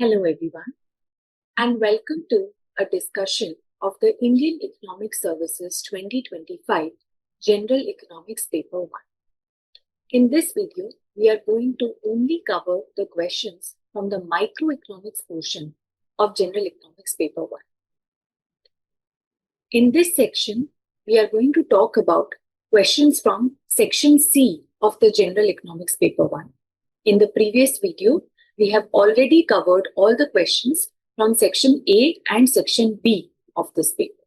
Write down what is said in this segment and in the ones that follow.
Hello everyone, and welcome to a discussion of the Indian Economic Services 2025 General Economics Paper 1. In this video, we are going to only cover the questions from the microeconomics portion of General Economics Paper 1. In this section, we are going to talk about questions from Section C of the General Economics Paper 1. In the previous video, we have already covered all the questions from Section A and Section B of this paper.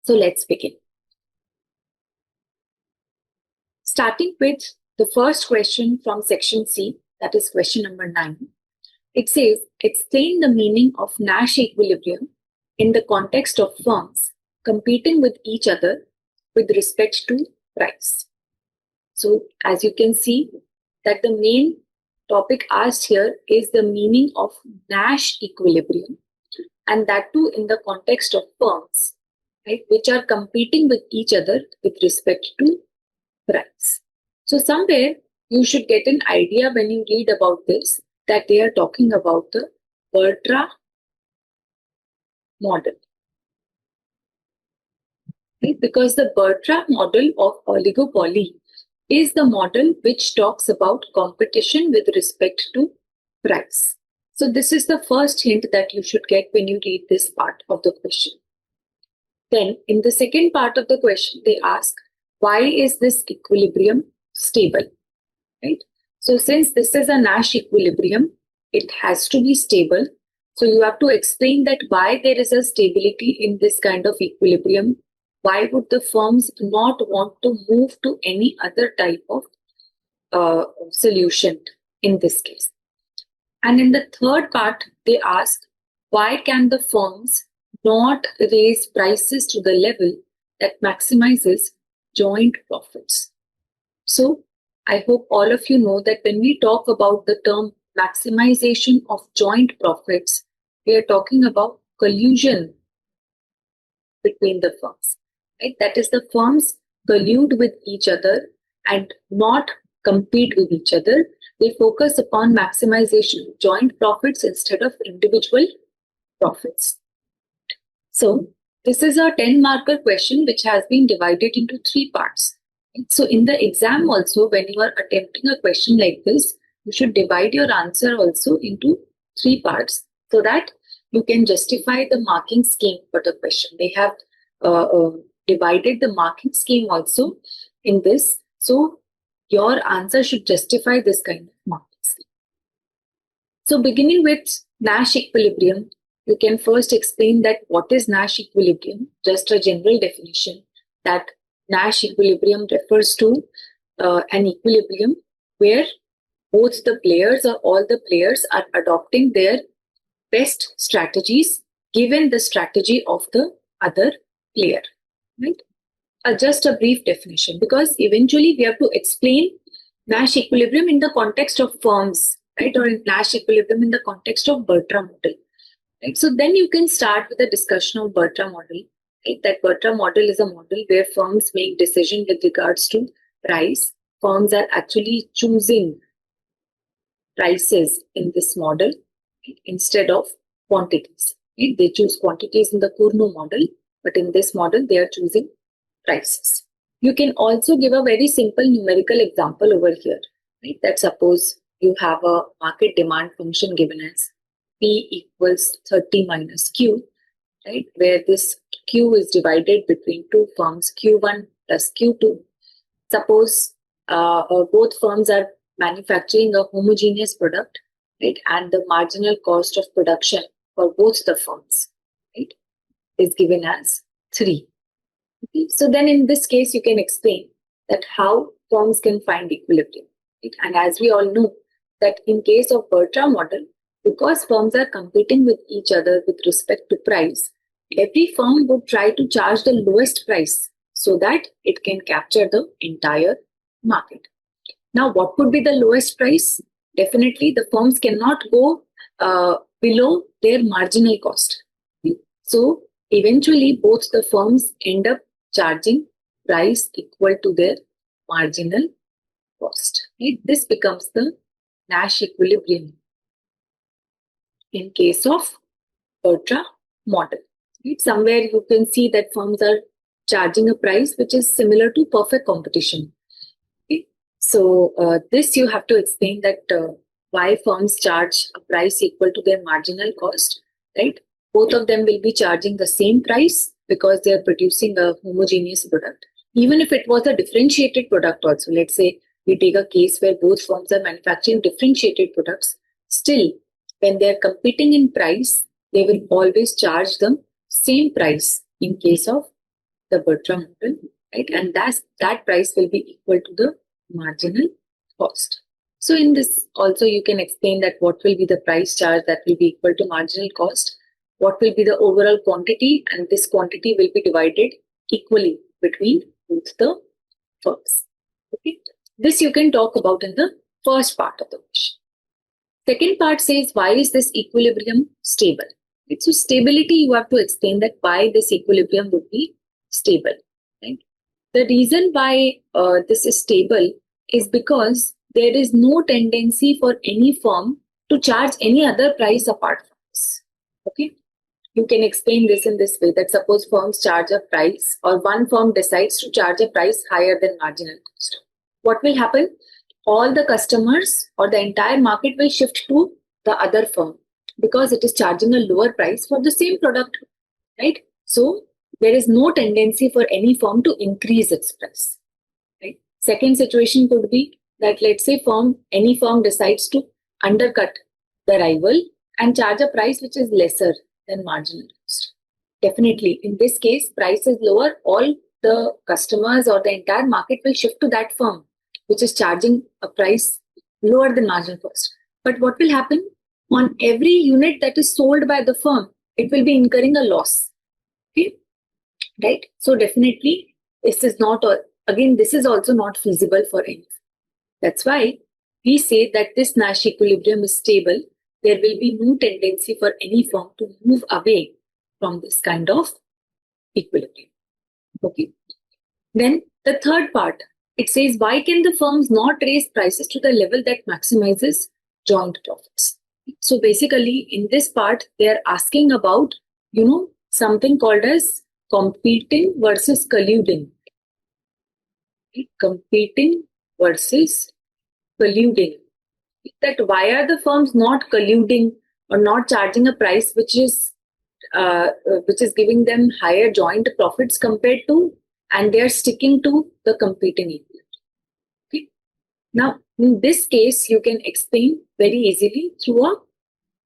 So let's begin. Starting with the first question from Section C, that is question number 9. It says, explain the meaning of Nash equilibrium in the context of firms competing with each other with respect to price. So as you can see, that the main topic asked here is the meaning of Nash equilibrium, and that too in the context of firms, right, which are competing with each other with respect to price. So somewhere you should get an idea when you read about this that they are talking about the Bertra model. Right? Because the Bertra model of oligopoly is the model which talks about competition with respect to price. So this is the first hint that you should get when you read this part of the question. Then in the second part of the question, they ask, why is this equilibrium stable? Right? So since this is a Nash equilibrium, it has to be stable. So you have to explain that why there is a stability in this kind of equilibrium. Why would the firms not want to move to any other type of solution in this case? And in the third part, they ask, why can the firms not raise prices to the level that maximizes joint profits? So I hope all of you know that when we talk about the term maximization of joint profits, we are talking about collusion between the firms. Right? That is, the firms collude with each other and not compete with each other. They focus upon maximization of joint profits instead of individual profits. So this is a 10-marker question which has been divided into 3 parts. So in the exam also, when you are attempting a question like this, you should divide your answer also into 3 parts so that you can justify the marking scheme for the question. They have divided the marking scheme also in this. So your answer should justify this kind of marking scheme. So beginning with Nash equilibrium, you can first explain that what is Nash equilibrium, just a general definition that Nash equilibrium refers to an equilibrium where both the players or all the players are adopting their best strategies given the strategy of the other player. Right? Just a brief definition, because eventually we have to explain Nash equilibrium in the context of firms, right, or in Nash equilibrium in the context of Bertra model. Right? So then you can start with a discussion of Bertra model. Right? That Bertra model is a model where firms make decisions with regards to price. Firms are actually choosing prices in this model, right, instead of quantities. Right? They choose quantities in the Cournot model, but in this model, they are choosing prices. You can also give a very simple numerical example over here. Right? That suppose you have a market demand function given as P equals 30 minus Q, right? Where this Q is divided between 2 firms, Q1 plus Q2. Suppose both firms are manufacturing a homogeneous product, right? And the marginal cost of production for both the firms, right, is given as 3. Okay? So then in this case, you can explain that how firms can find equilibrium. Right? And as we all know that in case of Bertra model, because firms are competing with each other with respect to price, every firm would try to charge the lowest price so that it can capture the entire market. Now, what would be the lowest price? Definitely, the firms cannot go below their marginal cost. So eventually, both the firms end up charging price equal to their marginal cost. Right? This becomes the Nash equilibrium. in case of Bertra model. Right? Somewhere you can see that firms are charging a price which is similar to perfect competition. Okay? So this you have to explain that why firms charge a price equal to their marginal cost, right? Both of them will be charging the same price because they are producing a homogeneous product. Even if it was a differentiated product also, let's say we take a case where both firms are manufacturing differentiated products, still when they are competing in price, they will always charge the same price in case of the Bertra model, right? And that price will be equal to the marginal cost. So in this also you can explain that what will be the price charge that will be equal to marginal cost, what will be the overall quantity, and this quantity will be divided equally between both the firms. Okay, this you can talk about in the first part of the question. Second part says why is this equilibrium stable? Right? So stability, you have to explain that why this equilibrium would be stable. Right? The reason why this is stable is because there is no tendency for any firm to charge any other price apart from this. Okay, you can explain this in this way, that suppose firms charge a price or one firm decides to charge a price higher than marginal cost. What will happen? All the customers or the entire market will shift to the other firm because it is charging a lower price for the same product, right? So there is no tendency for any firm to increase its price, right? Second situation could be that let's say any firm decides to undercut the rival and charge a price which is lesser than marginal cost. Definitely, in this case, price is lower, all the customers or the entire market will shift to that firm which is charging a price lower than marginal cost. But what will happen? On every unit that is sold by the firm, it will be incurring a loss. Okay, right? So definitely, this is not, again, this is also not feasible for any. That's why we say that this Nash equilibrium is stable. There will be no tendency for any firm to move away from this kind of equilibrium. Okay. Then the third part, it says, why can the firms not raise prices to the level that maximizes joint profits? So basically, in this part, they are asking about, something called as competing versus colluding. Okay? Competing versus colluding. That why are the firms not colluding or not charging a price which is giving them higher joint profits compared to, and they are sticking to the competing equilibrium. Okay. Now, in this case, you can explain very easily through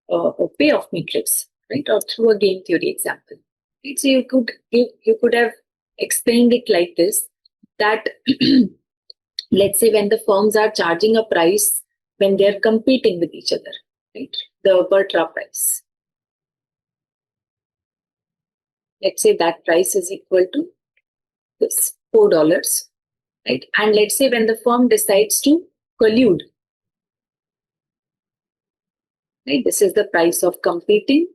a payoff matrix, right, or through a game theory example. Right? So you could have explained it like this: that let's say when the firms are charging a price when they are competing with each other, right, the Bertra price. Let's say that price is equal to this $4, right? And let's say when the firm decides to collude, right? This is the price of competing.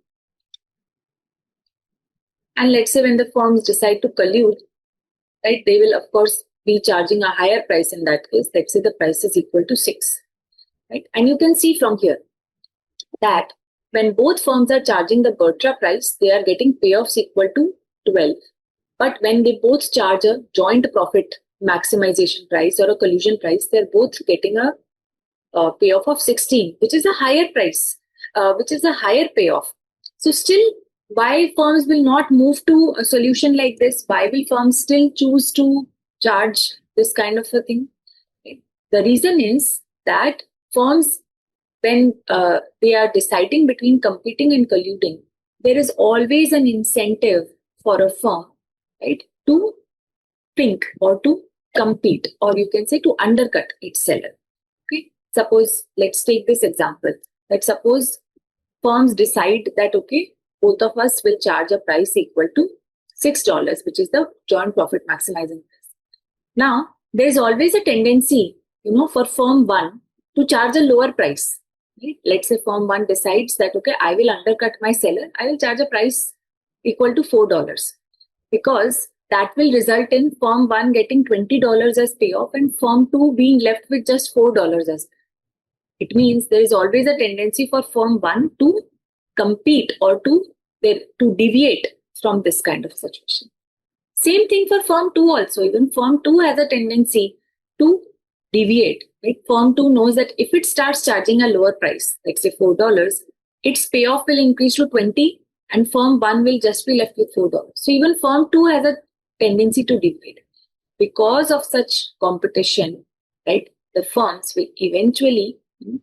And let's say when the firms decide to collude, right, they will of course be charging a higher price in that case. Let's say the price is equal to 6, right? And you can see from here that when both firms are charging the Bertra price, they are getting payoffs equal to 12. But when they both charge a joint profit maximization price or a collusion price, they're both getting a payoff of 16, which is a higher price, which is a higher payoff. So still, why firms will not move to a solution like this? Why will firms still choose to charge this kind of a thing? Okay. The reason is that firms, when they are deciding between competing and colluding, there is always an incentive for a firm, right, to think or to compete, or you can say to undercut its seller. Okay. Suppose, let's take this example. Let's suppose firms decide that, okay, both of us will charge a price equal to $6, which is the joint profit maximizing price. Now, there's always a tendency, for firm one to charge a lower price. Right? Let's say firm one decides that, okay, I will undercut my seller. I will charge a price equal to $4 because that will result in firm one getting $20 as payoff and firm two being left with just $4 as payoff. It means there is always a tendency for firm one to compete or to deviate from this kind of situation. Same thing for firm 2 also. Even firm 2 has a tendency to deviate. Right? Firm 2 knows that if it starts charging a lower price, let's say $4, its payoff will increase to 20 and firm 1 will just be left with $4. So even firm 2 has a tendency to deviate. Because of such competition, right, the firms will eventually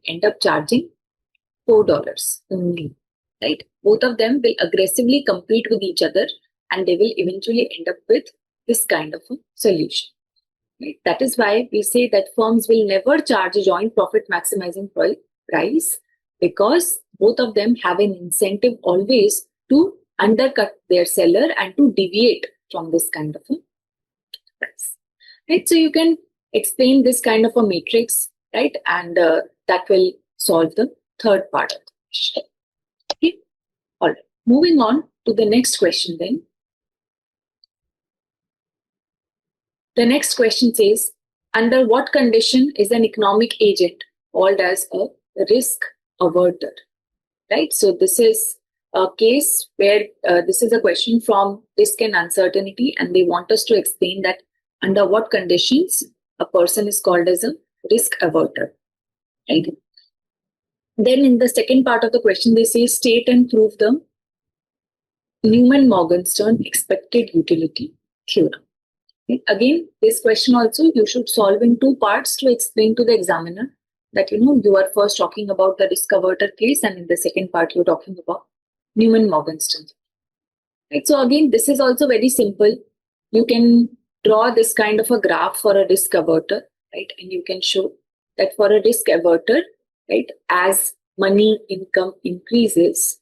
end up charging $4 only, right? Both of them will aggressively compete with each other and they will eventually end up with this kind of a solution. Right? That is why we say that firms will never charge a joint profit maximizing price, because both of them have an incentive always to undercut their seller and to deviate from this kind of a price. Right? So you can explain this kind of a matrix, right? And that will solve the third part of the question. Okay. All right. Moving on to the next question then. The next question says, under what condition is an economic agent called as a risk averter? Right? So this is a case where this is a question from Risk and Uncertainty, and they want us to explain that under what conditions a person is called as a risk averter. Right? Then in the second part of the question, they say state and prove the Newman-Morgenstern expected utility theorem. Again, this question also you should solve in two parts to explain to the examiner that you are first talking about the risk averter case, and in the second part you're talking about Newman-Morgenstern. Right? So again, this is also very simple. You can draw this kind of a graph for a risk averter, right? And you can show that for a risk averter, right, as money income increases,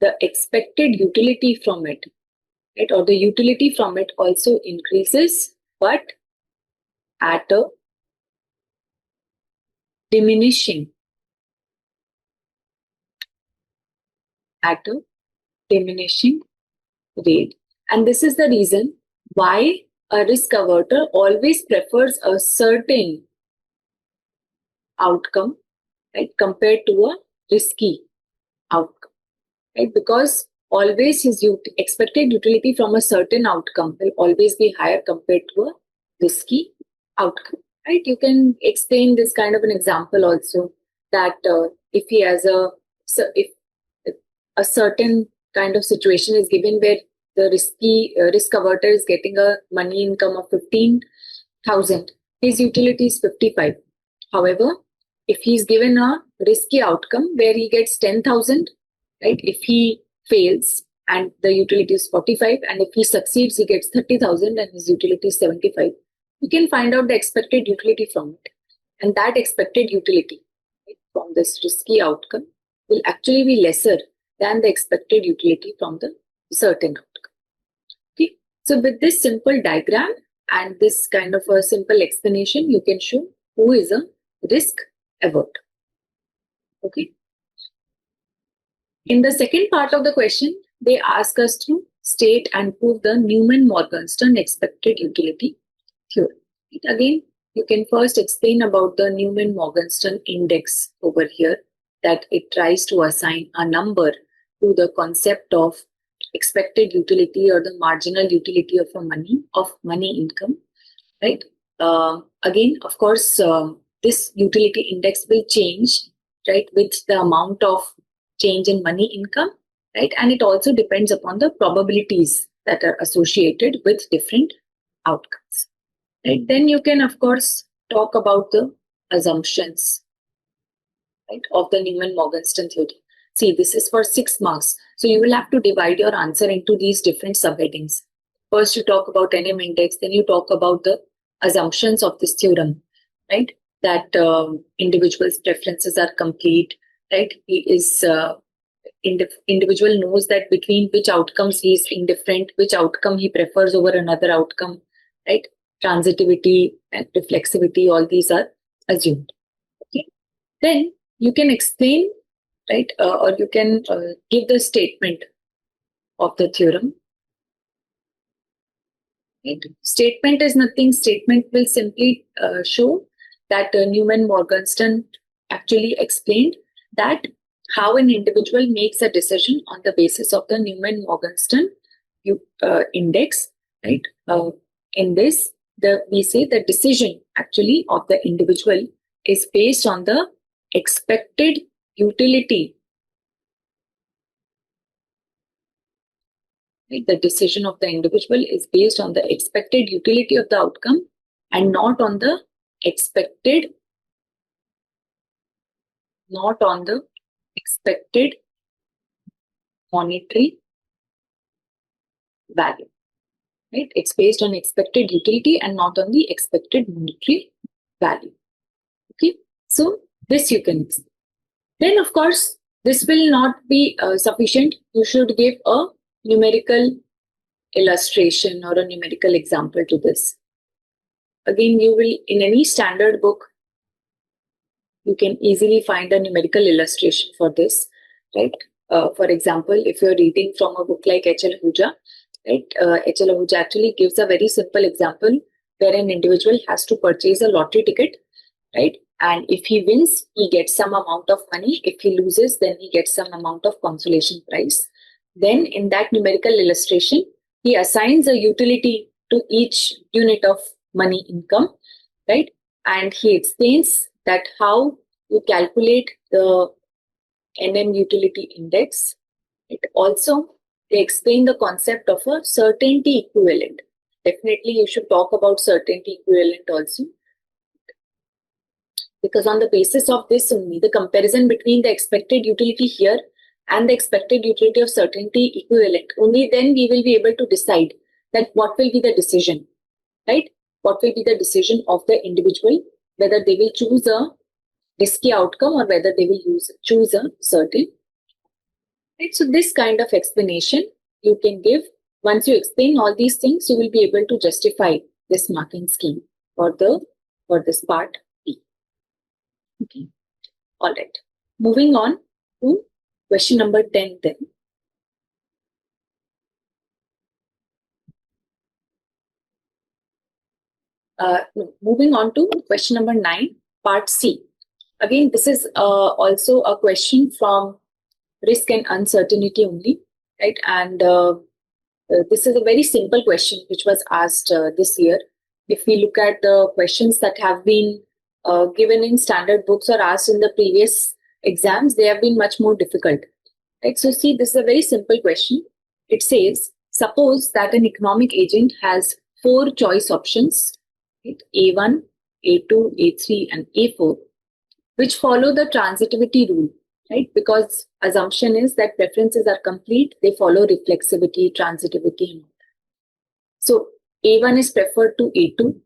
the expected utility from it, right, or the utility from it also increases, but at a diminishing rate. And this is the reason why a risk averter always prefers a certain outcome, right, compared to a risky outcome. Right? Because always his expected utility from a certain outcome will always be higher compared to a risky outcome. Right? You can explain this kind of an example also, that if he has if a certain kind of situation is given where the risk averter is getting a money income of 15,000, his utility is 55. However, if he's given a risky outcome where he gets 10,000, right? If he fails and the utility is 45, and if he succeeds, he gets 30,000 and his utility is 75. You can find out the expected utility from it. And that expected utility, right, from this risky outcome will actually be lesser than the expected utility from the certain outcome. Okay. So with this simple diagram and this kind of a simple explanation, you can show who is a risk averter. Okay. In the second part of the question, they ask us to state and prove the Newman-Morgenstern expected utility theorem. Again, you can first explain about the Newman-Morgenstern index over here, that it tries to assign a number to the concept of expected utility or the marginal utility of money income, right? Again, of course, this utility index will change, right, with the amount of change in money income, right? And it also depends upon the probabilities that are associated with different outcomes, right? Then you can, of course, talk about the assumptions, right, of the Newman-Morgenstern theory. See, this is for 6 marks. So you will have to divide your answer into these different subheadings. First, you talk about NM index, then you talk about the assumptions of this theorem, right? That individual's preferences are complete, right? He is individual knows that between which outcomes he is indifferent, which outcome he prefers over another outcome, right? Transitivity and reflexivity, all these are assumed. Okay. Then you can explain, right, or you can give the statement of the theorem. Right? Statement is nothing. Statement will simply show that Newman-Morgenstern actually explained that how an individual makes a decision on the basis of the Newman-Morgenstern index, right? In this, we say the decision actually of the individual is based on the expected utility. Right? The decision of the individual is based on the expected utility of the outcome and not on the expected monetary value. Right? It's based on expected utility and not on the expected monetary value. Okay, so this you can use. Then, of course, this will not be sufficient. You should give a numerical illustration or a numerical example to this. Again, you will, in any standard book, you can easily find a numerical illustration for this, right? For example, if you're reading from a book like H.L. Ahuja, right? H.L. Ahuja actually gives a very simple example where an individual has to purchase a lottery ticket, right? And if he wins, he gets some amount of money. If he loses, then he gets some amount of consolation prize. Then in that numerical illustration, he assigns a utility to each unit of money income, right? And he explains that how you calculate the NM utility index. It also, they explain the concept of a certainty equivalent. Definitely you should talk about certainty equivalent also. Because on the basis of this only, the comparison between the expected utility here and the expected utility of certainty equivalent, only then we will be able to decide that what will be the decision, right? What will be the decision of the individual, whether they will choose a risky outcome or whether they will choose a certain. Right? So this kind of explanation you can give. Once you explain all these things, you will be able to justify this marking scheme for this part B. Okay. All right. Moving on to question number 10 then. Moving on to question number 9, part C. Again, this is also a question from risk and uncertainty only, right? And this is a very simple question which was asked this year. If we look at the questions that have been given in standard books or asked in the previous exams, they have been much more difficult, right? So see, this is a very simple question. It says, suppose that an economic agent has 4 choice options, right? A1, A2, A3, and A4, which follow the transitivity rule, right? Because assumption is that preferences are complete, they follow reflexivity, transitivity, and all that. So A1 is preferred to A2,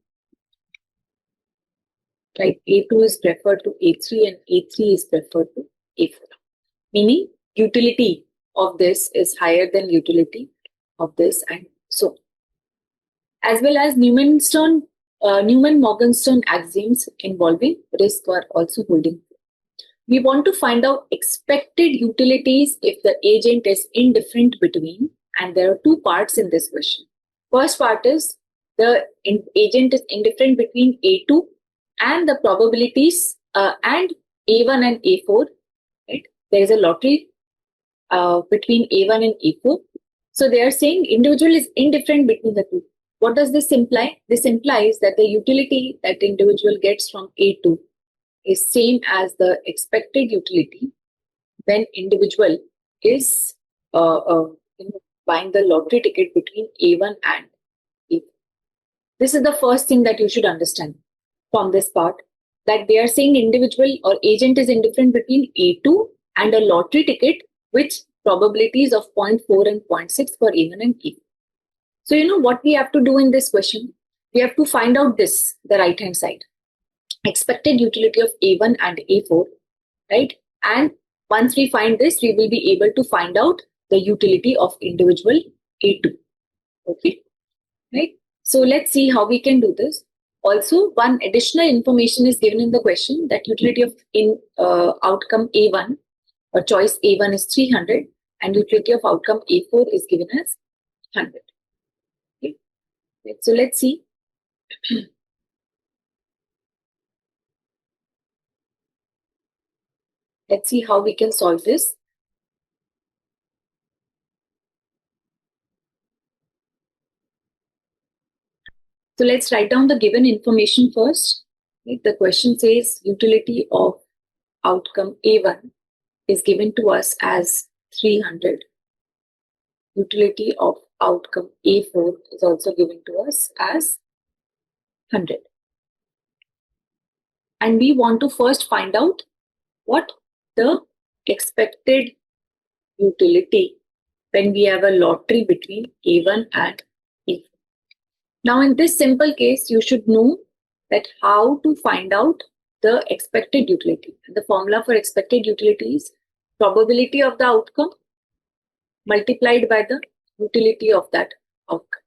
right? A2 is preferred to A3, and A3 is preferred to A4. Meaning utility of this is higher than utility of this, and so on. As well as Newman-Morgenstern axioms involving risk are also holding. We want to find out expected utilities if the agent is indifferent between, and there are 2 parts in this question. First part is the agent is indifferent between A2 and the probabilities and A1 and A4, right? There is a lottery between A1 and A4. So they are saying individual is indifferent between the 2. What does this imply? This implies that the utility that the individual gets from A2 is same as the expected utility when individual is buying the lottery ticket between A1 and A4. This is the first thing that you should understand from this part, that they are saying individual or agent is indifferent between A2 and a lottery ticket with probabilities of 0.4 and 0.6 for A1 and A4. So you know what we have to do in this question? We have to find out this, the right hand side. Expected utility of A1 and A4, right? And once we find this, we will be able to find out the utility of individual A2. Okay, right? So let's see how we can do this. Also, one additional information is given in the question that utility of outcome A1 or choice A1 is 300 and utility of outcome A4 is given as 100. Okay, right. So let's see. Let's see how we can solve this. So let's write down the given information first. The question says utility of outcome A1 is given to us as 300. Utility of outcome A4 is also given to us as 100. And we want to first find out what the expected utility when we have a lottery between A1 and A4. Now in this simple case, you should know that how to find out the expected utility. The formula for expected utility is probability of the outcome multiplied by the utility of that outcome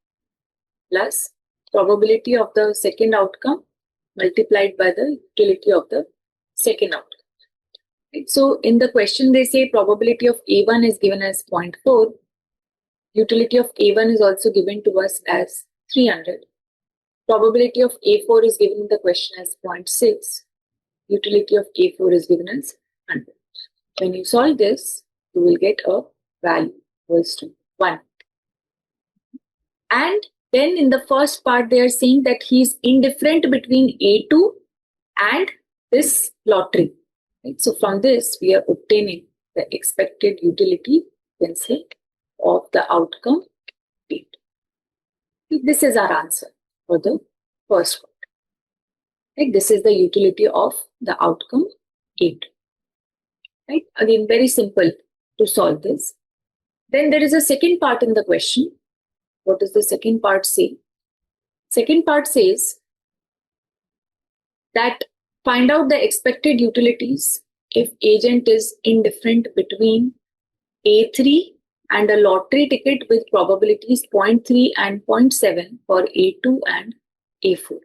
plus probability of the second outcome multiplied by the utility of the second outcome. Right? So in the question they say probability of A1 is given as 0.4. Utility of A1 is also given to us as 300. Probability of A4 is given in the question as 0.6. Utility of A4 is given as 100. When you solve this, you will get a value equals to 1. And then in the first part, they are saying that he is indifferent between A2 and this lottery. Right? So from this, we are obtaining the expected utility, you can say, of the outcome A2. This is our answer for the first part. Right? This is the utility of the outcome A2. Right? Again, very simple to solve this. Then there is a second part in the question. What does the second part say? Second part says that find out the expected utilities if agent is indifferent between A3 and a lottery ticket with probabilities 0.3 and 0.7 for A2 and A4.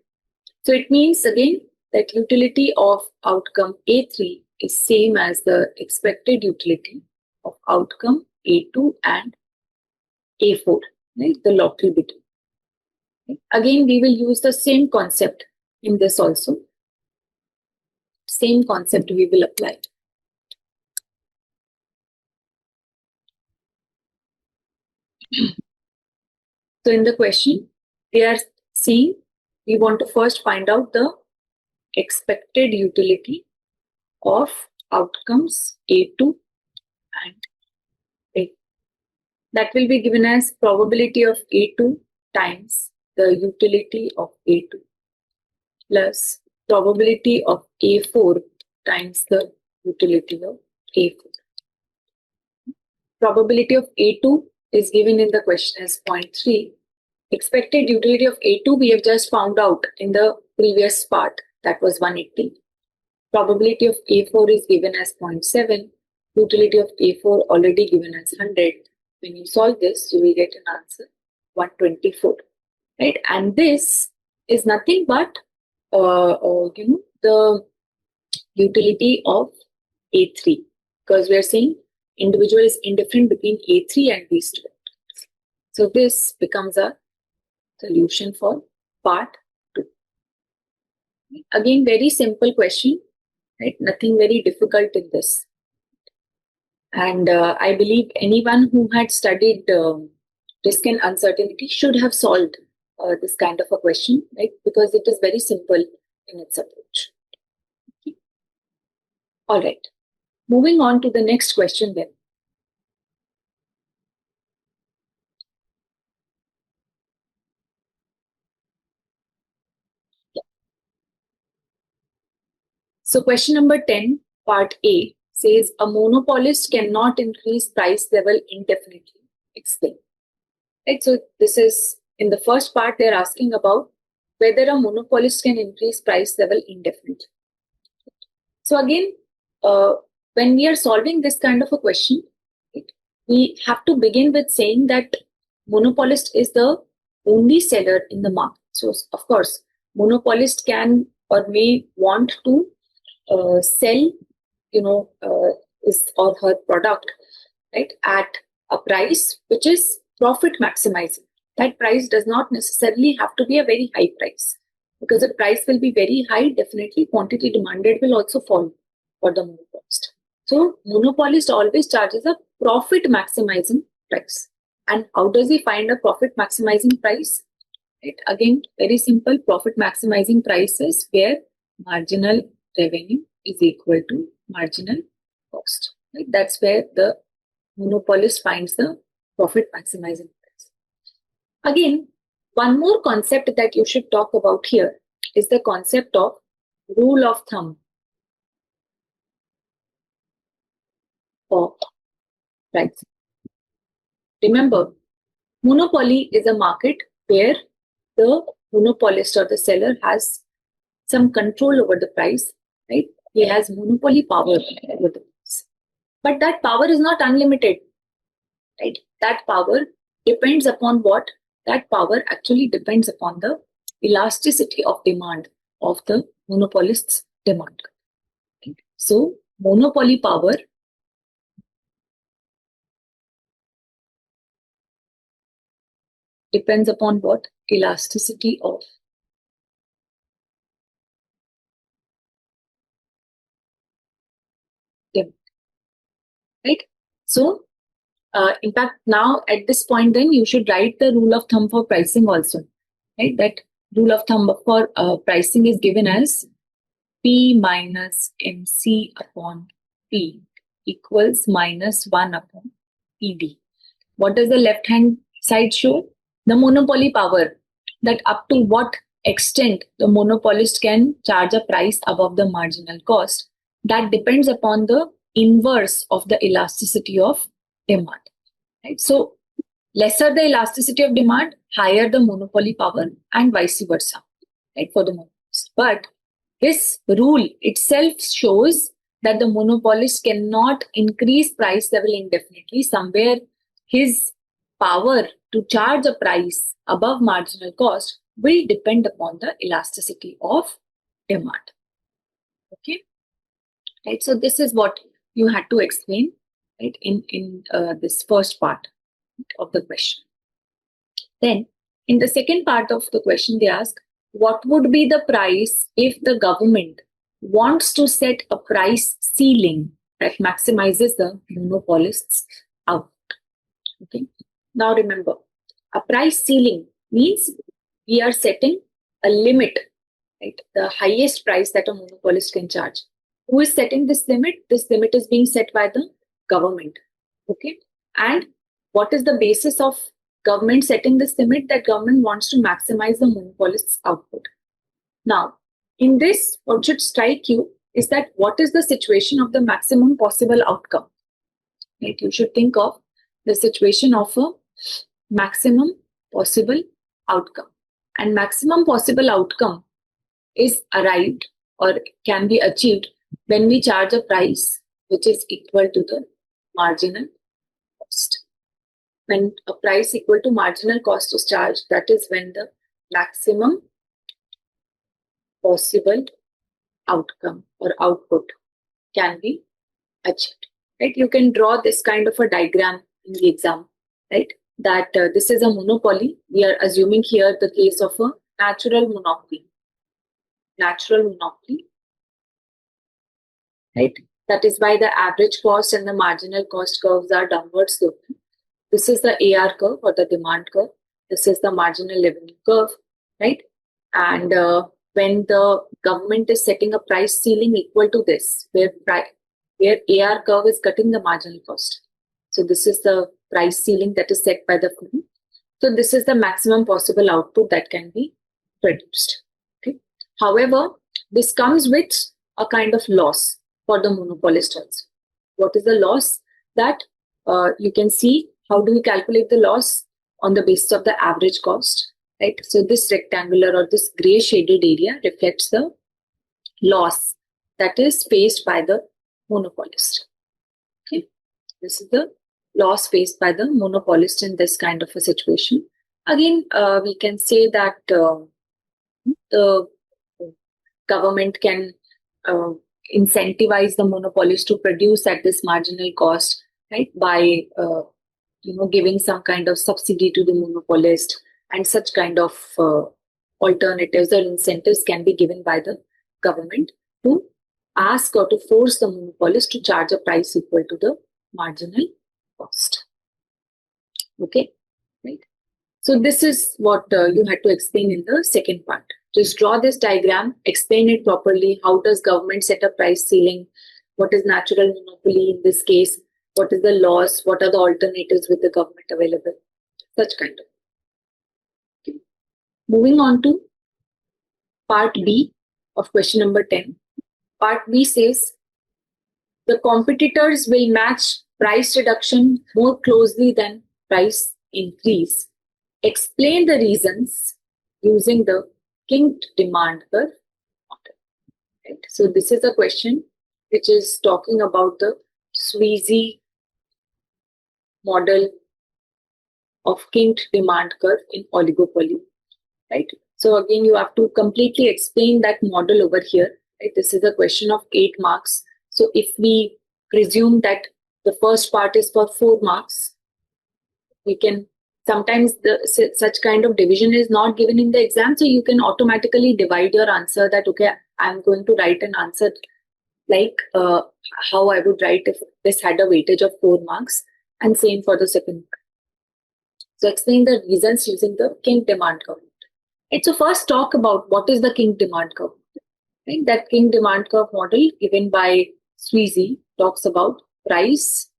So it means again that utility of outcome A3 is same as the expected utility of outcome A2 and A4, right? The lottery bit. Right? Again, we will use the same concept in this also. Same concept we will apply. So in the question, they are saying we want to first find out the expected utility of outcomes A2 and A. That will be given as probability of A2 times the utility of A2 plus probability of A4 times the utility of A4. Probability of A2 is given in the question as 0.3. Expected utility of A2 we have just found out in the previous part, that was 180. Probability of A4 is given as 0.7. Utility of A4 already given as 100. When you solve this, you will get an answer 124. Right? And this is nothing but the utility of A3, because we are saying individual is indifferent between A3 and these two. So this becomes a solution for part 2. Again, very simple question, right? Nothing very difficult in this. And I believe anyone who had studied risk and uncertainty should have solved this kind of a question, right? Because it is very simple in its approach. Okay. All right. Moving on to the next question then. Yeah. So question number 10, part A, says a monopolist cannot increase price level indefinitely. Explain. Right. So this is in the first part, they're asking about whether a monopolist can increase price level indefinitely. So again, when we are solving this kind of a question, we have to begin with saying that monopolist is the only seller in the market. So of course, monopolist can or may want to sell, his or her product, right, at a price which is profit maximizing. That price does not necessarily have to be a very high price, because the price will be very high. Definitely, quantity demanded will also fall for the monopolist. So monopolist always charges a profit maximizing price. And how does he find a profit maximizing price? Right? Again, very simple. Profit maximizing price is where marginal revenue is equal to marginal cost. Right? That's where the monopolist finds the profit maximizing price. Again, one more concept that you should talk about here is the concept of rule of thumb for pricing. Remember, monopoly is a market where the monopolist or the seller has some control over the price, right? He has monopoly power over the price. But that power is not unlimited, right? That power depends upon what? That power actually depends upon the elasticity of demand of the monopolist's demand. Right? So, monopoly power depends upon what? Elasticity of demand, right? So, in fact, now at this point, then you should write the rule of thumb for pricing also, right? That rule of thumb for pricing is given as P minus MC upon P equals minus 1 upon ED. What does the left hand side show? The monopoly power, that up to what extent the monopolist can charge a price above the marginal cost. That depends upon the inverse of the elasticity of demand. Right? So, lesser the elasticity of demand, higher the monopoly power, and vice versa, right, for the monopolist. But this rule itself shows that the monopolist cannot increase price level indefinitely. Somewhere his power to charge a price above marginal cost will depend upon the elasticity of demand. Okay, right. So this is what you had to explain, right, in this first part of the question. Then, in the second part of the question, they ask, what would be the price if the government wants to set a price ceiling that maximizes the monopolist's output? Okay. Now remember, a price ceiling means we are setting a limit, right? The highest price that a monopolist can charge. Who is setting this limit? This limit is being set by the government. Okay. And what is the basis of government setting this limit? That government wants to maximize the monopolist's output. Now, in this, what should strike you is that what is the situation of the maximum possible outcome? Right? You should think of the situation of a maximum possible outcome. And maximum possible outcome is arrived or can be achieved when we charge a price which is equal to the marginal cost. When a price equal to marginal cost is charged, that is when the maximum possible outcome or output can be achieved. Right? You can draw this kind of a diagram in the exam, right? That this is a monopoly. We are assuming here the case of a natural monopoly. Natural monopoly, right? That is why the average cost and the marginal cost curves are downward sloping. This is the AR curve or the demand curve. This is the marginal revenue curve, right? And when the government is setting a price ceiling equal to this, where AR curve is cutting the marginal cost. So this is the price ceiling that is set by the firm. So this is the maximum possible output that can be produced. Okay. However, this comes with a kind of loss for the monopolist also. What is the loss? That you can see how do we calculate the loss on the basis of the average cost, right? So this rectangular or this gray shaded area reflects the loss that is faced by the monopolist. Okay, this is the loss faced by the monopolist in this kind of a situation. Again, we can say that the government can incentivize the monopolist to produce at this marginal cost, right? By giving some kind of subsidy to the monopolist, and such kind of alternatives or incentives can be given by the government to ask or to force the monopolist to charge a price equal to the marginal cost. Okay, right? So this is what you had to explain in the second part. Just draw this diagram, explain it properly. How does government set a price ceiling? What is natural monopoly in this case? What is the loss? What are the alternatives with the government available? Such kind of. Okay. Moving on to part B of question number 10. Part B says the competitors will match price reduction more closely than price increase. Explain the reasons using the kinked demand curve model. Right? So this is a question which is talking about the Sweezy model of kinked demand curve in oligopoly. Right? So again, you have to completely explain that model over here. Right? This is a question of 8 marks. So if we presume that the first part is for 4 marks, we can sometimes such kind of division is not given in the exam, so you can automatically divide your answer that okay, I'm going to write an answer like how I would write if this had a weightage of 4 marks, and same for the second part. So explain the reasons using the kinked demand curve. Right, so first talk about what is the kinked demand curve. Right, that kinked demand curve model given by Sweezy talks about price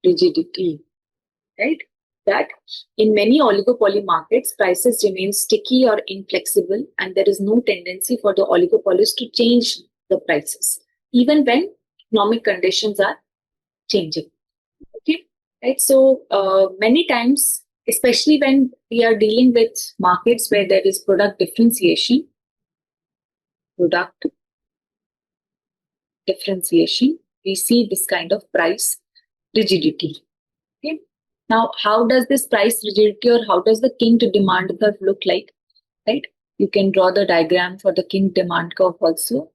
rigidity. Right, that in many oligopoly markets, prices remain sticky or inflexible, and there is no tendency for the oligopolist to change the prices, even when economic conditions are changing. Okay, right. So many times, especially when we are dealing with markets where there is product differentiation, we see this kind of price rigidity. Okay. Now, how does this price rigidity or how does the kinked demand curve look like? Right? You can draw the diagram for the kinked demand curve also.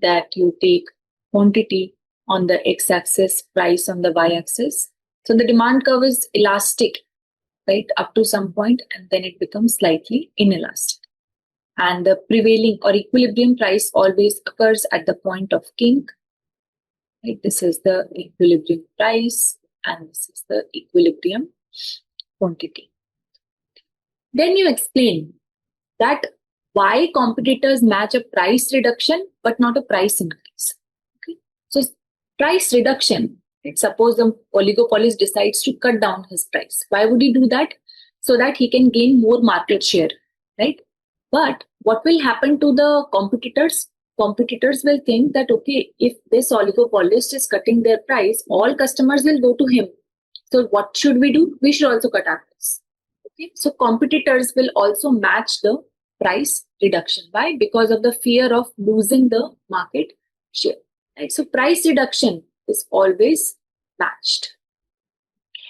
That you take quantity on the x-axis, price on the y-axis. So the demand curve is elastic, right, up to some point, and then it becomes slightly inelastic. And the prevailing or equilibrium price always occurs at the point of kink. Right? This is the equilibrium price, and this is the equilibrium quantity. Then you explain that why competitors match a price reduction but not a price increase. Okay? So price reduction, right? Suppose the oligopolist decides to cut down his price. Why would he do that? So that he can gain more market share, right? But what will happen to the competitors? Competitors will think that, okay, if this oligopolist is cutting their price, all customers will go to him. So what should we do? We should also cut our price. Okay? So competitors will also match the price reduction. Why? Because of the fear of losing the market share. Right? So price reduction is always matched.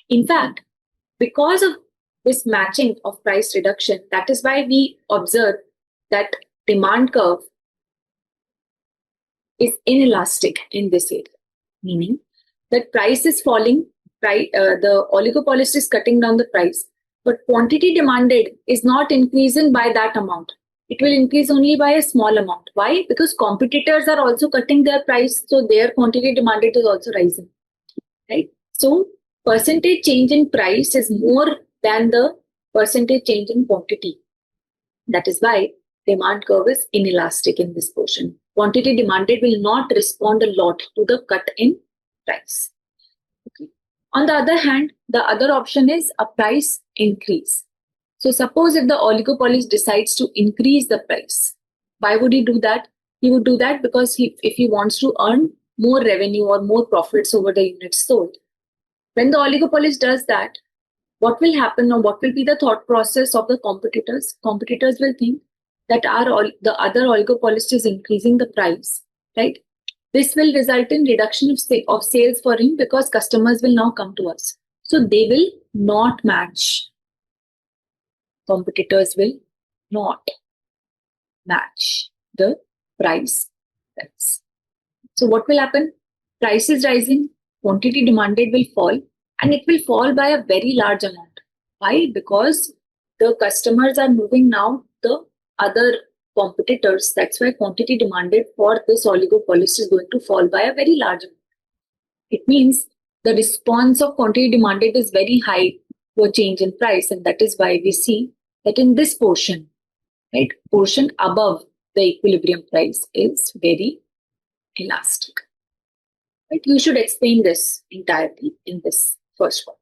In fact, because of this matching of price reduction, that is why we observe that demand curve is inelastic in this area, meaning that price is falling, the oligopolist is cutting down the price, but quantity demanded is not increasing by that amount. It will increase only by a small amount. Why? Because competitors are also cutting their price, so their quantity demanded is also rising. Right? So percentage change in price is more than the percentage change in quantity. That is why demand curve is inelastic in this portion. Quantity demanded will not respond a lot to the cut in price. Okay. On the other hand, the other option is a price increase. So suppose if the oligopolist decides to increase the price, why would he do that? He would do that because if he wants to earn more revenue or more profits over the units sold. When the oligopolist does that, what will happen or what will be the thought process of the competitors? Competitors will think that the other oligopolist is increasing the price, right? This will result in reduction of sales for him because customers will now come to us. So they will not match. Competitors will not match the price. So what will happen? Price is rising, quantity demanded will fall, and it will fall by a very large amount. Why? Because the customers are moving now the other competitors, that's why quantity demanded for this oligopolist is going to fall by a very large amount. It means the response of quantity demanded is very high to a change in price, and that is why we see that in this portion, right, portion above the equilibrium price is very elastic. Right? You should explain this entirely in this first part.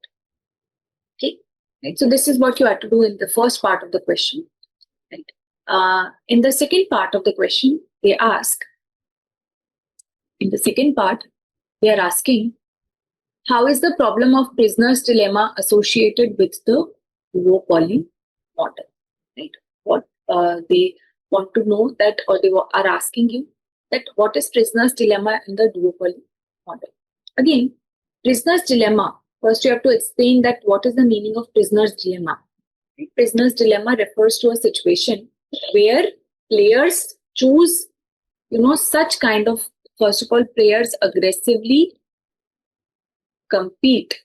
Okay, right? So this is what you have to do in the first part of the question. Right? In the second part of the question, they ask. In the second part, they are asking, how is the problem of prisoner's dilemma associated with the duopoly model? Right? What they want to know that, or they are asking you that what is prisoner's dilemma in the duopoly model? Again, prisoner's dilemma. First, you have to explain that what is the meaning of prisoner's dilemma. Right? Prisoner's dilemma refers to a situation where players choose, such kind of, first of all, players aggressively compete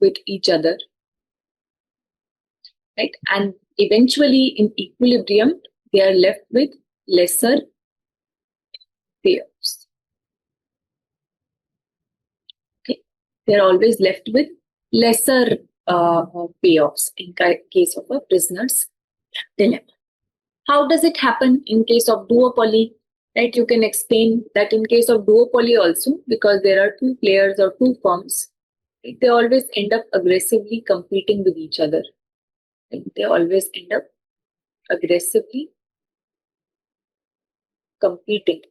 with each other, right? And eventually, in equilibrium, they are left with lesser payoffs. Okay, they are always left with lesser payoffs in case of a prisoner's dilemma. How does it happen in case of duopoly? Right, you can explain that in case of duopoly also, because there are two players or two firms, right, they always end up aggressively competing with each other. Right? They always end up aggressively competing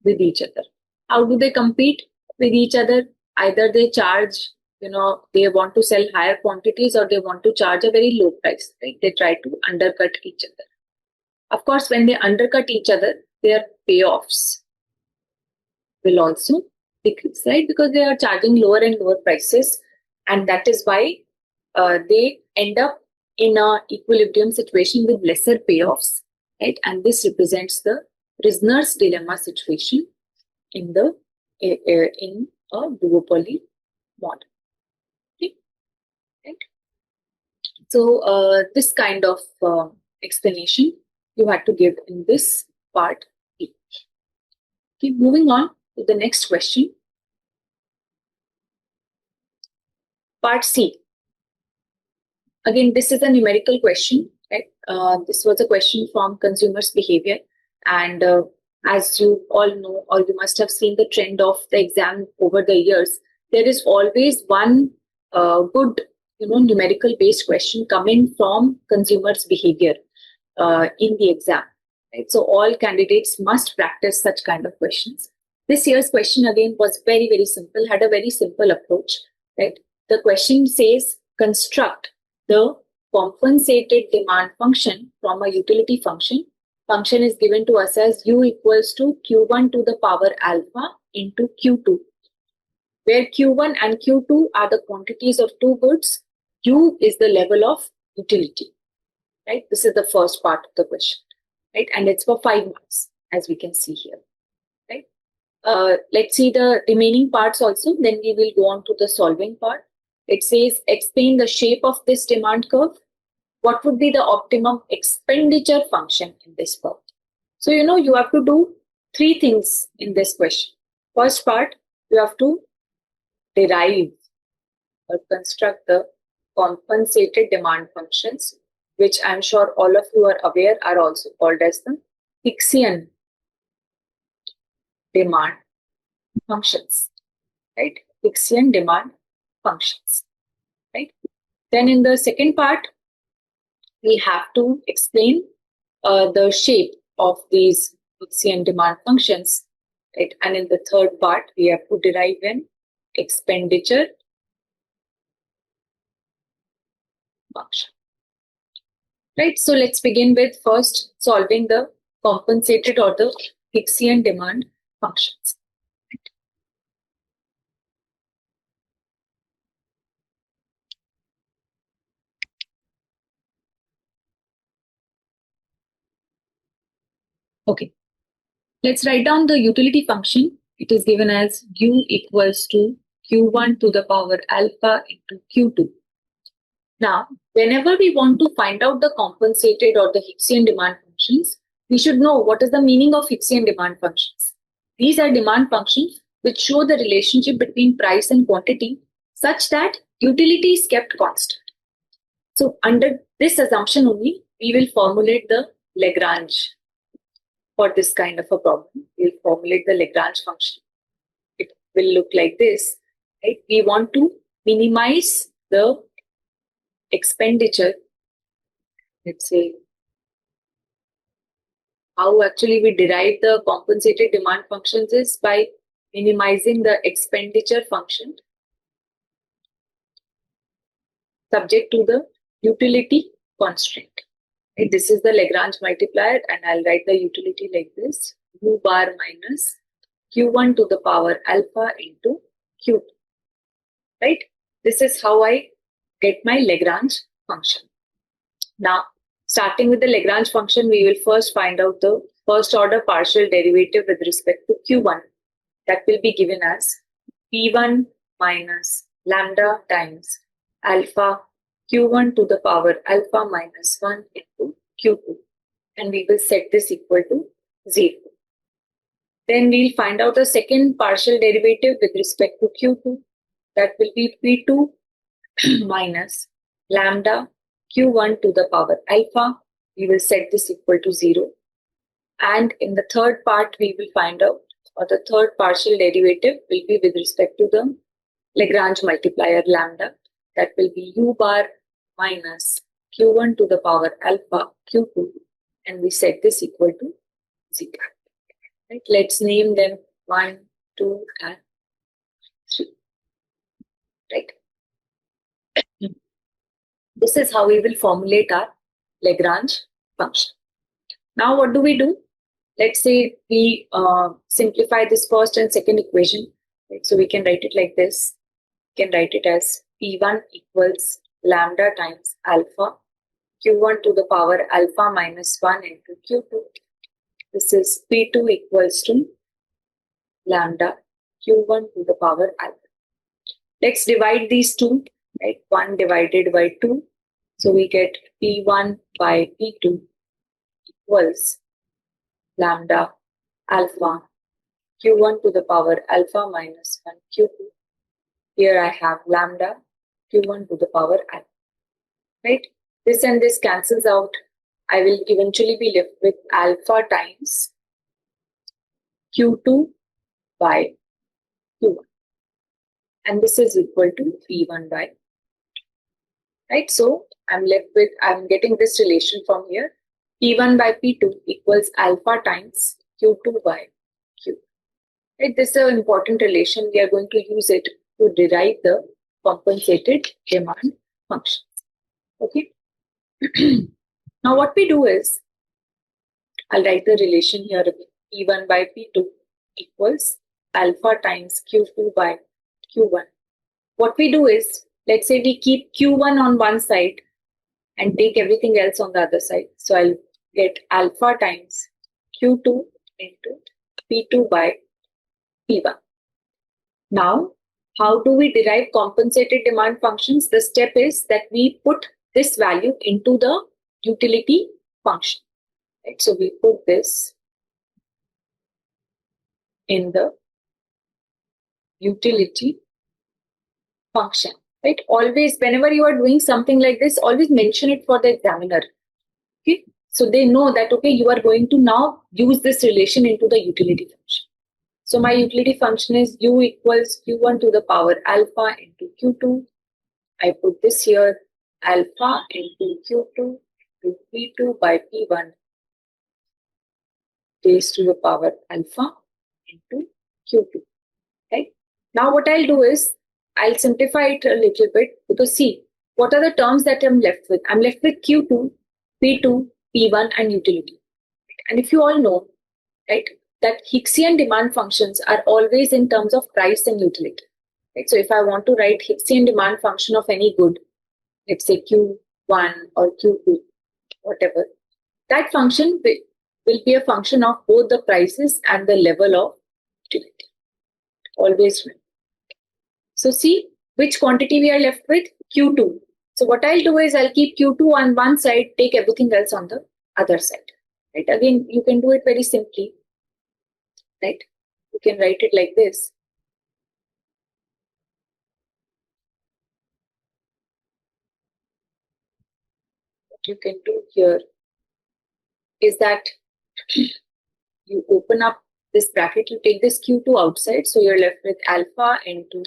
with each other. How do they compete with each other? Either they charge, they want to sell higher quantities, or they want to charge a very low price. Right? They try to undercut each other. Of course, when they undercut each other, their payoffs will also decrease, right? Because they are charging lower and lower prices, and that is why they end up in a equilibrium situation with lesser payoffs, right? And this represents the prisoner's dilemma situation in a duopoly model. Okay, right? So this kind of explanation you had to give in this part. Okay, moving on to the next question. Part C. Again, this is a numerical question. Right? This was a question from consumers' behavior. And as you all know, or you must have seen the trend of the exam over the years, there is always one good, numerical based question coming from consumers' behavior in the exam. Right? So all candidates must practice such kind of questions. This year's question again was very, very simple, had a very simple approach. Right? The question says, construct the compensated demand function from a utility function. Function is given to us as u equals to q1 to the power alpha into q2, where q1 and q2 are the quantities of two goods, u is the level of utility. Right? This is the first part of the question, right? And it's for 5 marks, as we can see here, right? Let's see the remaining parts also. Then we will go on to the solving part. It says, explain the shape of this demand curve. What would be the optimum expenditure function in this curve? So, you have to do 3 things in this question. First part, you have to derive or construct the compensated demand functions, which I'm sure all of you are aware are also called as the Hicksian demand functions, right? Hicksian demand functions, right? Then in the second part, we have to explain the shape of these Hicksian demand functions, right? And in the third part, we have to derive an expenditure function. Right, so let's begin with first solving the compensated or the Hicksian demand functions. Okay, let's write down the utility function. It is given as u equals to q1 to the power alpha into q2. Now, whenever we want to find out the compensated or the Hicksian demand functions, we should know what is the meaning of Hicksian demand functions. These are demand functions which show the relationship between price and quantity such that utility is kept constant. So under this assumption only, we will formulate the Lagrange for this kind of a problem. We'll formulate the Lagrange function. It will look like this, right? We want to minimize the expenditure. Let's say how actually we derive the compensated demand functions is by minimizing the expenditure function subject to the utility constraint. Right? This is the Lagrange multiplier, and I'll write the utility like this: u bar minus q1 to the power alpha into q2. Right? This is how I get my Lagrange function. Now, starting with the Lagrange function, we will first find out the first order partial derivative with respect to q1. That will be given as p1 minus lambda times alpha q1 to the power alpha minus 1 into q2. And we will set this equal to 0. Then we'll find out the second partial derivative with respect to q2. That will be p2 minus lambda q1 to the power alpha. We will set this equal to 0. And in the third part, we will find out, or the third partial derivative will be with respect to the Lagrange multiplier lambda. That will be u bar minus q1 to the power alpha q2. And we set this equal to 0. Right? Let's name them 1, 2, and 3. Right? This is how we will formulate our Lagrange function. Now, what do we do? Let's say we simplify this first and second equation. Right? So we can write it like this. We can write it as P1 equals lambda times alpha q1 to the power alpha minus 1 into q2. This is P2 equals to lambda q1 to the power alpha. Let's divide these two. Right? 1 divided by 2. So we get P1 by P2 equals lambda alpha q1 to the power alpha minus 1 q2. Here I have lambda q1 to the power alpha. Right? This and this cancels out. I will eventually be left with alpha times q2 by q1. And this is equal to P1 by. Right? So I'm getting this relation from here. P1 by P2 equals alpha times Q2 by Q. Right? This is an important relation. We are going to use it to derive the compensated demand function. Okay. Now what we do is, I'll write the relation here again. P1 by P2 equals alpha times Q2 by Q1. What we do is, let's say we keep Q1 on one side and take everything else on the other side. So I'll get alpha times Q2 into P2 by P1. Now, how do we derive compensated demand functions? The step is that we put this value into the utility function. Right? So we put this in the utility function. Right? Always, whenever you are doing something like this, always mention it for the examiner. Okay? So they know that, okay, you are going to now use this relation into the utility function. So my utility function is u equals q1 to the power alpha into q2. I put this here, alpha into q2 to p2 by p1 raised to the power alpha into q2. Right? Now what I'll do is, I'll simplify it a little bit, because see, what are the terms that I'm left with? I'm left with Q2, P2, P1 and utility. And if you all know, right, that Hicksian demand functions are always in terms of price and utility. Right? So if I want to write Hicksian demand function of any good, let's say Q1 or Q2, whatever, that function will be a function of both the prices and the level of utility. Always remember. So see which quantity we are left with? Q2. So what I'll do is I'll keep Q2 on one side, take everything else on the other side. Right? Again, you can do it very simply. Right? You can write it like this. What you can do here is that you open up this bracket, you take this Q2 outside, so you're left with alpha into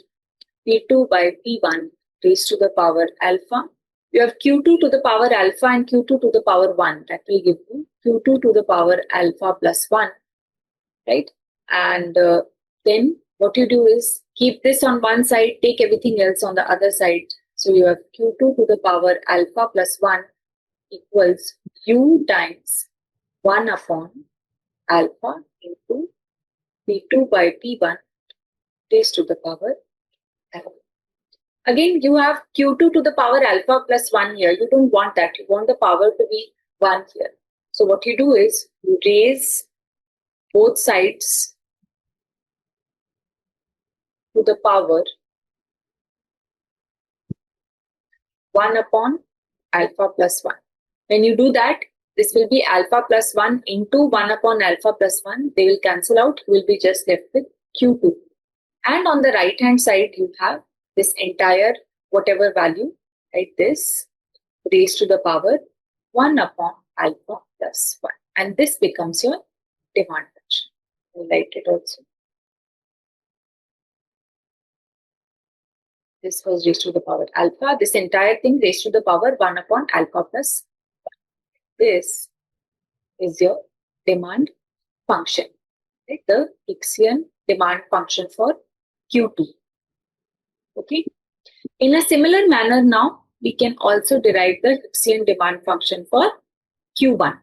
P2 by P1 raised to the power alpha. You have Q2 to the power alpha and Q2 to the power 1. That will give you Q2 to the power alpha plus 1, right? And then what you do is keep this on one side, take everything else on the other side. So you have Q2 to the power alpha plus 1 equals U times 1 upon alpha into P2 by P1 raised to the power alpha. Again, you have Q2 to the power alpha plus 1 here. You don't want that. You want the power to be 1 here. So what you do is you raise both sides to the power 1 upon alpha plus 1. When you do that, this will be alpha plus 1 into 1 upon alpha plus 1. They will cancel out. You will be just left with Q2. And on the right hand side, you have this entire whatever value, right? This raised to the power 1 upon alpha plus 1. And this becomes your demand function. I'll write it also. This was raised to the power alpha. This entire thing raised to the power 1 upon alpha plus 1. This is your demand function, right? The Hicksian demand function for Q2. Okay. In a similar manner now, we can also derive the Hicksian demand function for Q1.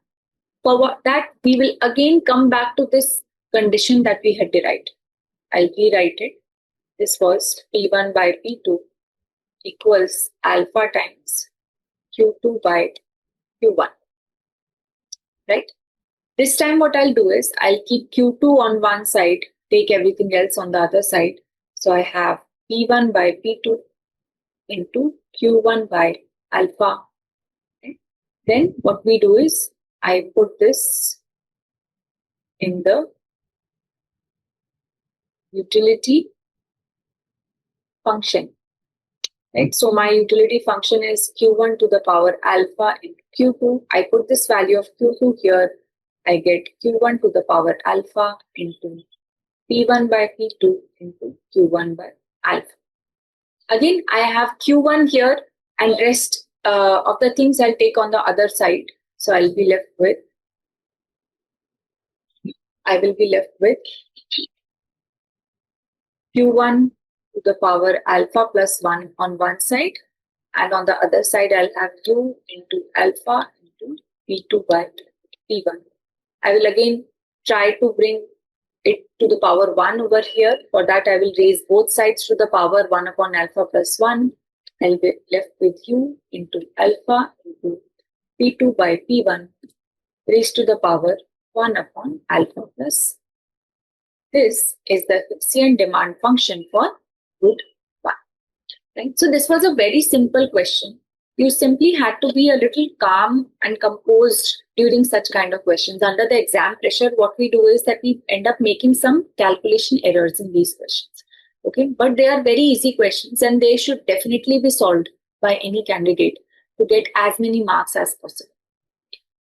For that, we will again come back to this condition that we had derived. I'll rewrite it. This was P1 by P2 equals alpha times Q2 by Q1. Right? This time what I'll do is I'll keep Q2 on one side, take everything else on the other side. So I have P1 by P2 into Q1 by alpha. Okay. Then what we do is I put this in the utility function. Right? So my utility function is Q1 to the power alpha into Q2. I put this value of Q2 here. I get Q1 to the power alpha into P1 by P2 into Q1 by alpha. Again, I have Q1 here and rest of the things I'll take on the other side. So I will be left with Q1 to the power alpha plus 1 on one side, and on the other side I'll have U into alpha into P2 by P1. I will again try to bring it to the power 1 over here. For that I will raise both sides to the power 1 upon alpha plus 1. I'll be left with U into alpha into P2 by P1 raised to the power 1 upon alpha plus. This is the Hicksian demand function for good 1. Right? So this was a very simple question. You simply had to be a little calm and composed during such kind of questions. Under the exam pressure, what we do is that we end up making some calculation errors in these questions. Okay, but they are very easy questions and they should definitely be solved by any candidate to get as many marks as possible.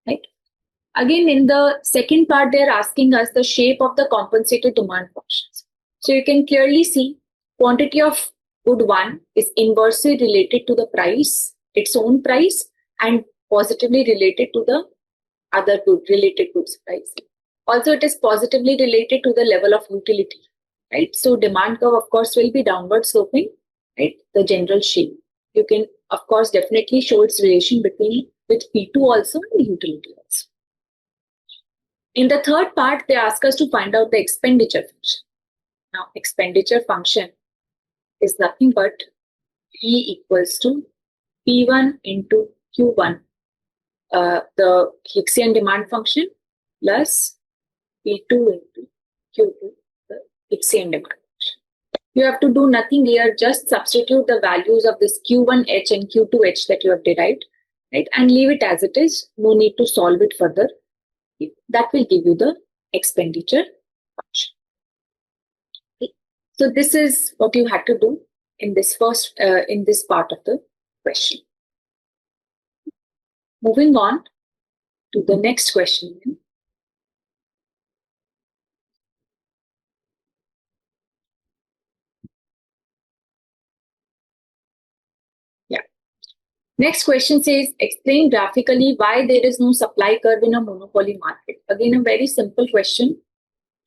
Right? Again, in the second part, they're asking us the shape of the compensated demand functions. So you can clearly see quantity of good 1 is inversely related to the price, its own price, and positively related to the other related goods price. Also, it is positively related to the level of utility, right? So demand curve, of course, will be downward sloping, right? The general shape. You can, of course, definitely show its relation with P2 also and the utility also. In the third part, they ask us to find out the expenditure function. Now, expenditure function is nothing but E equals to P1 into Q1, the Hicksian demand function, plus P2 into Q2, the Hicksian demand function. You have to do nothing here, just substitute the values of this Q1H and Q2H that you have derived, right? And leave it as it is. No need to solve it further. That will give you the expenditure function. Okay. So this is what you had to do in this in this part of the question. Moving on to the next question. Yeah. Next question says, explain graphically why there is no supply curve in a monopoly market. Again, a very simple question,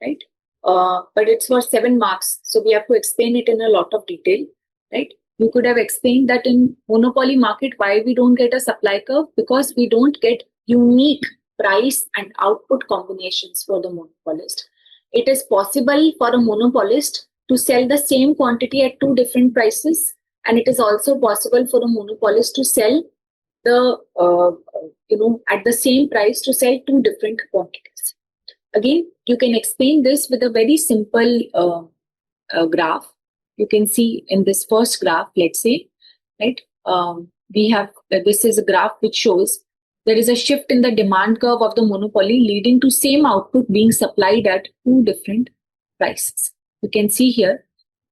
right? But it's for 7 marks, so we have to explain it in a lot of detail, right? You could have explained that in monopoly market, why we don't get a supply curve, because we don't get unique price and output combinations for the monopolist. It is possible for a monopolist to sell the same quantity at 2 different prices, and it is also possible for a monopolist to sell the at the same price to sell 2 different quantities. Again, you can explain this with a very simple graph. You can see in this first graph, let's say, right? We have this is a graph which shows there is a shift in the demand curve of the monopoly, leading to same output being supplied at 2 different prices. You can see here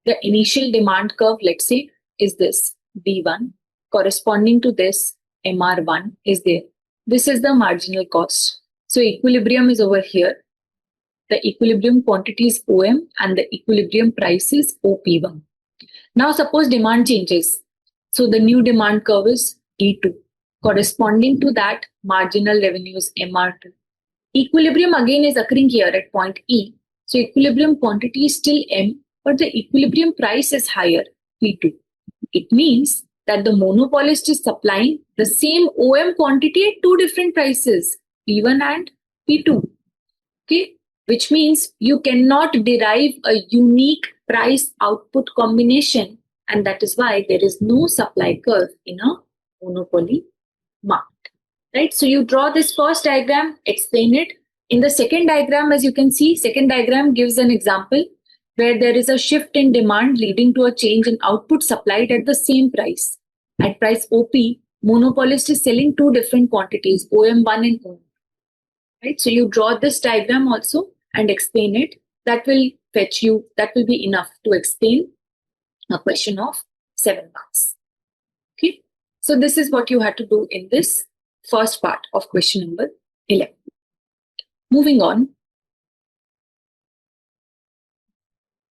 the initial demand curve, let's say, is this B1. Corresponding to this MR1 is there. This is the marginal cost. So equilibrium is over here. The equilibrium quantity is OM and the equilibrium price is OP1. Now suppose demand changes. So the new demand curve is D2. Corresponding to that, marginal revenue is MR2. Equilibrium again is occurring here at point E. So equilibrium quantity is still M, but the equilibrium price is higher, P2. It means that the monopolist is supplying the same OM quantity at 2 different prices, P1 and P2. Okay, which means you cannot derive a unique price output combination, and that is why there is no supply curve in a monopoly market, right? So you draw this first diagram, explain it. In the second diagram, as you can see, second diagram gives an example where there is a shift in demand leading to a change in output supplied at the same price. At price OP, monopolist is selling 2 different quantities, OM1 and OM. Right? So you draw this diagram also and explain it. That will fetch you, that will be enough to explain a question of 7 marks. Okay. So this is what you had to do in this first part of question number 11. Moving on.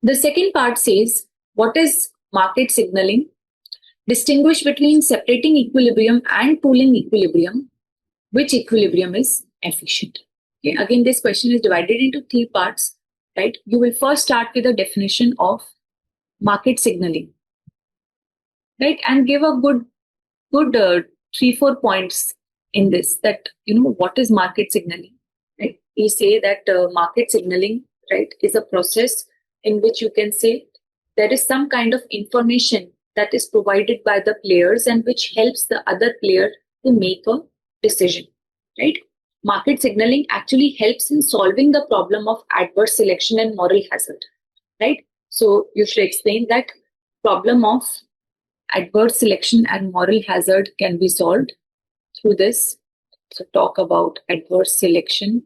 The second part says, what is market signaling? Distinguish between separating equilibrium and pooling equilibrium. Which equilibrium is efficient? Okay. Again, this question is divided into 3 parts, right? You will first start with a definition of market signaling, right? And give a good 3-4 points in this, that, what is market signaling, right? We say that market signaling, right, is a process in which you can say there is some kind of information that is provided by the players and which helps the other player to make a decision, right? Market signaling actually helps in solving the problem of adverse selection and moral hazard, right? So you should explain that problem of adverse selection and moral hazard can be solved through this. So talk about adverse selection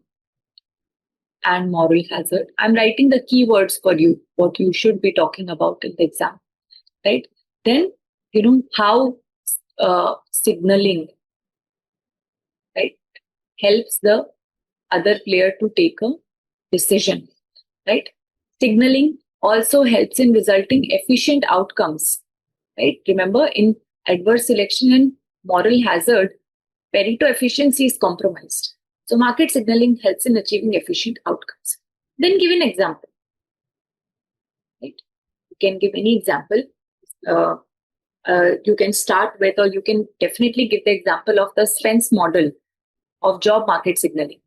and moral hazard. I'm writing the keywords for you, what you should be talking about in the exam, right? Then, how signaling, right, helps the other player to take a decision, right? Signaling also helps in resulting efficient outcomes, right? Remember, in adverse selection and moral hazard, Pareto efficiency is compromised. So market signaling helps in achieving efficient outcomes. Then give an example, right? You can give any example. You can start with, or you can definitely give the example of the Spence model of job market signaling,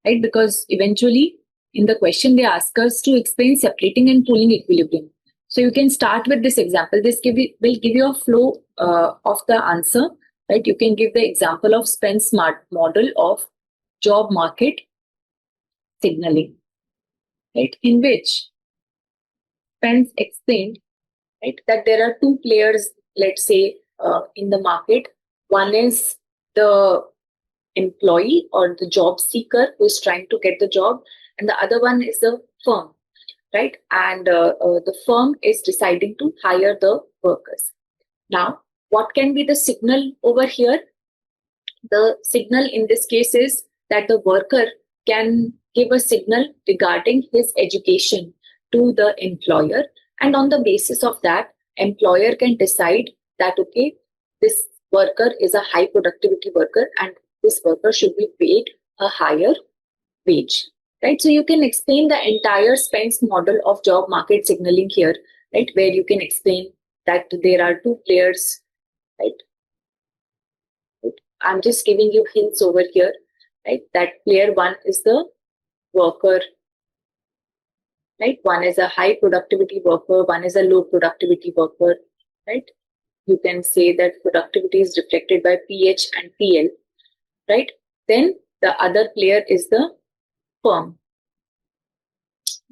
right? Because eventually in the question they ask us to explain separating and pooling equilibrium. So you can start with this example. This will give you a flow of the answer, right? You can give the example of Spence model of job market signaling, right? In which Spence explained, right, that there are two players, let's say, in the market. One is the employee or the job seeker who is trying to get the job, and the other one is the firm, right? And the firm is deciding to hire the workers. Now, what can be the signal over here? The signal in this case is that the worker can give a signal regarding his education to the employer, and on the basis of that, employer can decide that, okay, this worker is a high productivity worker and this worker should be paid a higher wage, right? So you can explain the entire Spence model of job market signaling here, right, where you can explain that there are two players, right? I'm just giving you hints over here, right? That player one is the worker, right? One is a high productivity worker, one is a low productivity worker, right? You can say that productivity is reflected by PH and PL, right? Then the other player is the firm,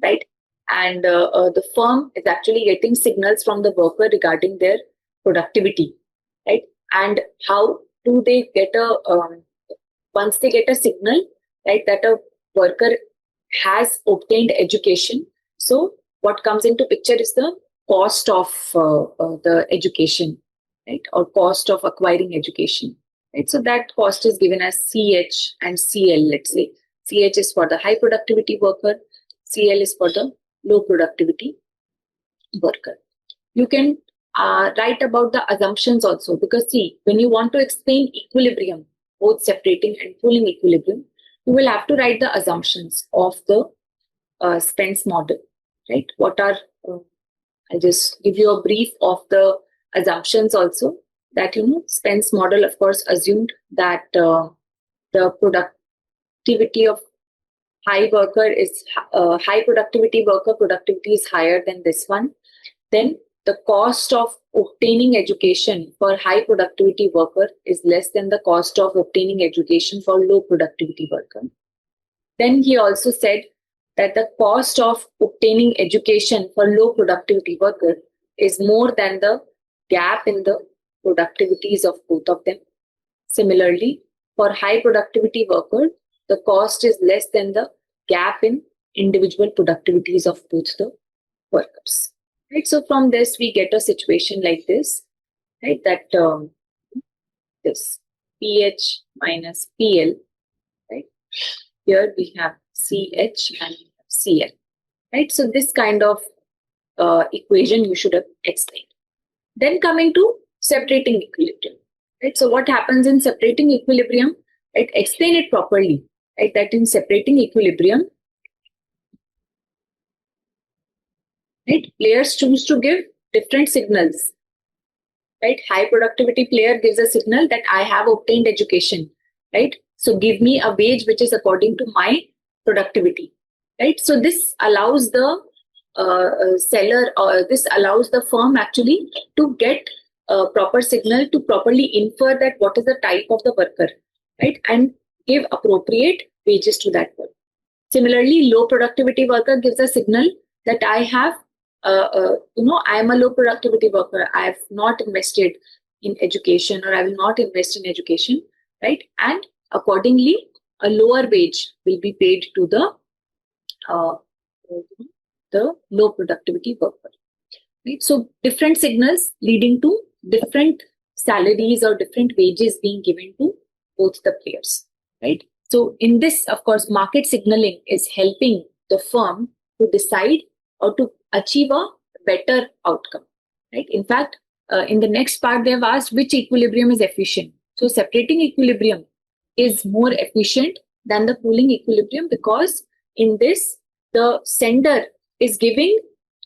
right? And the firm is actually getting signals from the worker regarding their productivity, right? And how do they get a once they get a signal, right, that a worker has obtained education? So what comes into picture is the cost of the education, right, or cost of acquiring education, right? So that cost is given as CH and CL. Let's say CH is for the high productivity worker, CL is for the low productivity worker. You can write about the assumptions also, because see, when you want to explain equilibrium, both separating and pooling equilibrium, you will have to write the assumptions of the Spence model, right? What are, I'll just give you a brief of the assumptions also, that, Spence model, of course, assumed that the productivity of high worker is high productivity worker productivity is higher than this one. Then the cost of obtaining education for high productivity worker is less than the cost of obtaining education for low productivity worker. Then he also said that the cost of obtaining education for low productivity worker is more than the gap in the productivities of both of them. Similarly, for high productivity worker, the cost is less than the gap in individual productivities of both the workers. Right, so from this we get a situation like this, right? That this PH minus PL, right? Here we have CH and CL, right? So this kind of equation you should have explained. Then coming to separating equilibrium, right? So what happens in separating equilibrium? Right? Explain it properly, right? That in separating equilibrium, right, players choose to give different signals, right? High productivity player gives a signal that I have obtained education, right? So give me a wage which is according to my productivity, right? So this allows the seller, or this allows the firm actually to get a proper signal to properly infer that what is the type of the worker, right? And give appropriate wages to that worker. Similarly, low productivity worker gives a signal that I have I am a low productivity worker. I have not invested in education, or I will not invest in education, right? And accordingly, a lower wage will be paid to the low productivity worker. Right? So different signals leading to different salaries or different wages being given to both the players, right? So in this, of course, market signaling is helping the firm to decide or to achieve a better outcome, right? In fact, in the next part, they have asked which equilibrium is efficient. So separating equilibrium is more efficient than the pooling equilibrium, because in this, the sender is giving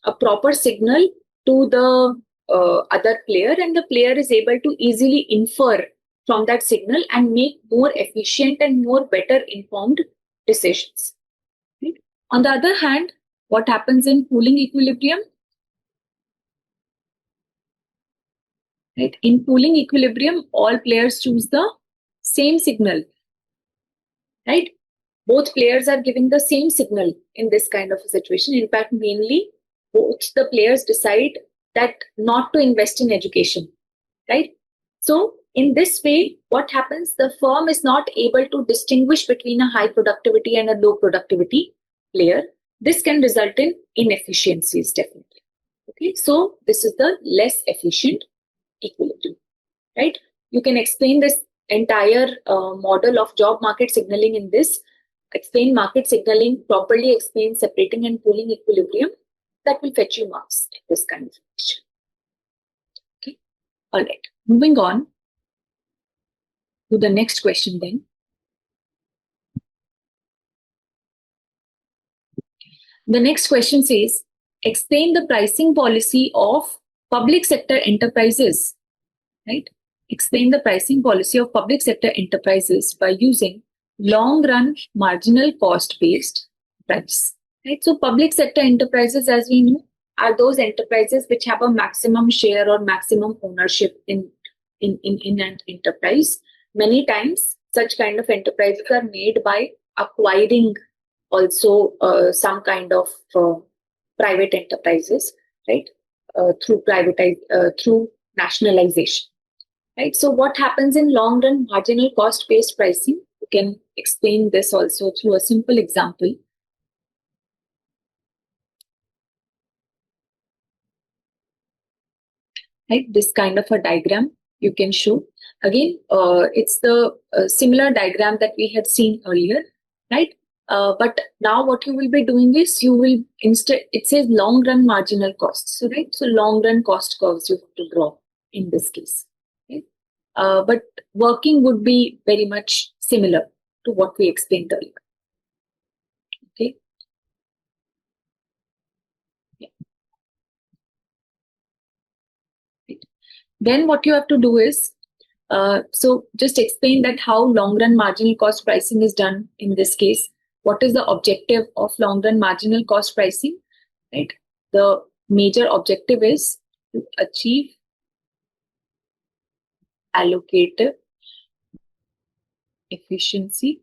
a proper signal to the other player, and the player is able to easily infer from that signal and make more efficient and more better informed decisions. Right? On the other hand, what happens in pooling equilibrium? Right? In pooling equilibrium, all players choose the same signal. Right? Both players are giving the same signal in this kind of a situation. In fact, mainly both the players decide that not to invest in education, right? So in this way, what happens? The firm is not able to distinguish between a high productivity and a low productivity player. This can result in inefficiencies, definitely. Okay, so this is the less efficient equilibrium, right? You can explain this entire model of job market signaling in this. Explain market signaling, properly explain separating and pooling equilibrium. That will fetch you marks in this kind of question. Okay, all right. Moving on to the next question then. The next question says, explain the pricing policy of public sector enterprises, right? Explain the pricing policy of public sector enterprises by using long run marginal cost based price, right? So public sector enterprises, as we know, are those enterprises which have a maximum share or maximum ownership in an enterprise. Many times such kind of enterprises are made by acquiring also some kind of private enterprises, right? Through nationalization, right? So what happens in long run marginal cost based pricing? You can explain this also through a simple example. Right, this kind of a diagram you can show. Again, it's the similar diagram that we had seen earlier, right? But now what you will be doing is you will instead, it says long run marginal costs. So, right, so long run cost curves you have to draw in this case. Okay? But working would be very much similar to what we explained earlier. Okay. Yeah. Right. Then what you have to do is, so just explain that how long run marginal cost pricing is done in this case. What is the objective of long run marginal cost pricing? Right. The major objective is to achieve allocative efficiency